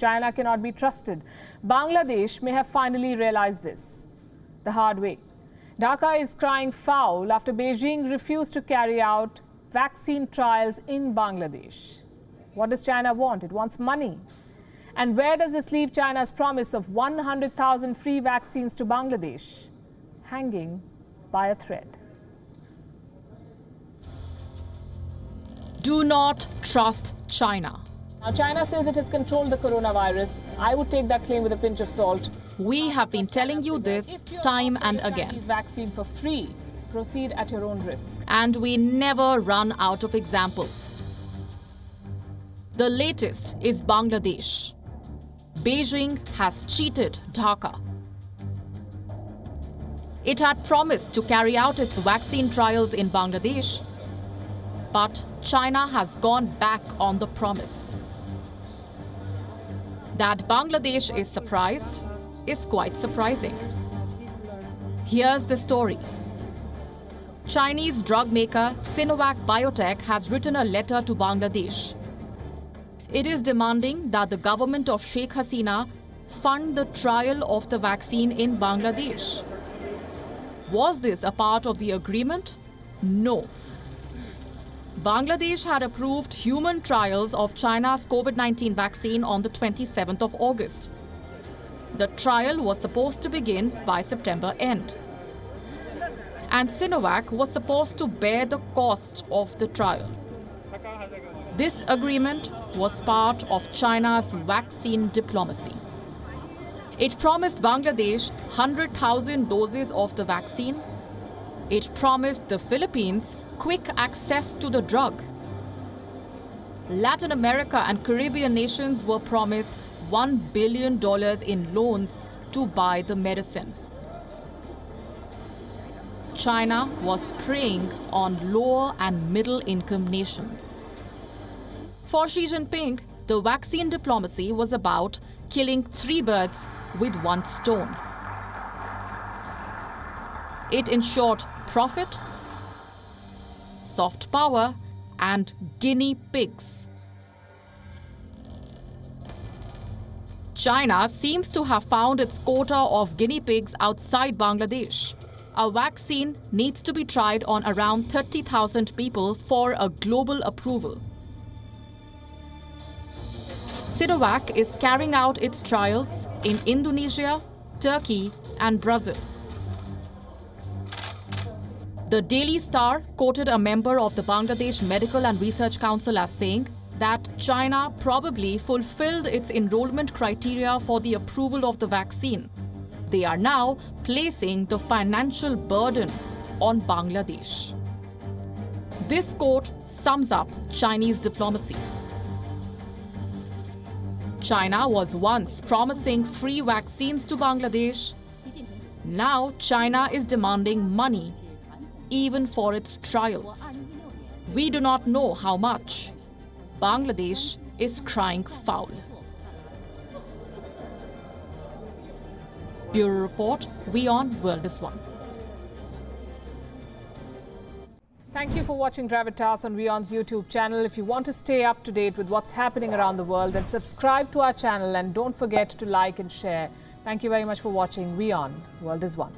China cannot be trusted. Bangladesh may have finally realized this the hard way. Dhaka is crying foul after Beijing refused to carry out vaccine trials in Bangladesh. What does China want? It wants money. And where does this leave China's promise of 100,000 free vaccines to Bangladesh? Hanging by a thread. Do not trust China. Now, China says it has controlled the coronavirus. I would take that claim with a pinch of salt. We have been telling you this time and again. Vaccine for free. Proceed at your own risk. And we never run out of examples. The latest is Bangladesh. Beijing has cheated Dhaka. It had promised to carry out its vaccine trials in Bangladesh, but China has gone back on the promise. That Bangladesh is surprised is quite surprising. Here's the story. Chinese drug maker Sinovac Biotech has written a letter to Bangladesh. It is demanding that the government of Sheikh Hasina fund the trial of the vaccine in Bangladesh. Was this a part of the agreement? No. Bangladesh had approved human trials of China's COVID-19 vaccine on the 27th of August. The trial was supposed to begin by September end. And Sinovac was supposed to bear the cost of the trial. This agreement was part of China's vaccine diplomacy. It promised Bangladesh 100,000 doses of the vaccine. It promised the Philippines quick access to the drug. Latin America and Caribbean nations were promised $1 billion in loans to buy the medicine. China was preying on lower and middle-income nations. For Xi Jinping, the vaccine diplomacy was about killing 3 birds with 1 stone. It ensured profit, soft power, and guinea pigs. China seems to have found its quota of guinea pigs outside Bangladesh. A vaccine needs to be tried on around 30,000 people for a global approval. Sinovac is carrying out its trials in Indonesia, Turkey, and Brazil. The Daily Star quoted a member of the Bangladesh Medical and Research Council as saying that China probably fulfilled its enrollment criteria for the approval of the vaccine. They are now placing the financial burden on Bangladesh. This quote sums up Chinese diplomacy. China was once promising free vaccines to Bangladesh. Now China is demanding money, even for its trials. We do not know how much. Bangladesh is crying foul. Bureau Report, WION World is One. Thank you for watching Gravitas on WION's YouTube channel. If you want to stay up to date with what's happening around the world, then subscribe to our channel and don't forget to like and share. Thank you very much for watching WION World is One.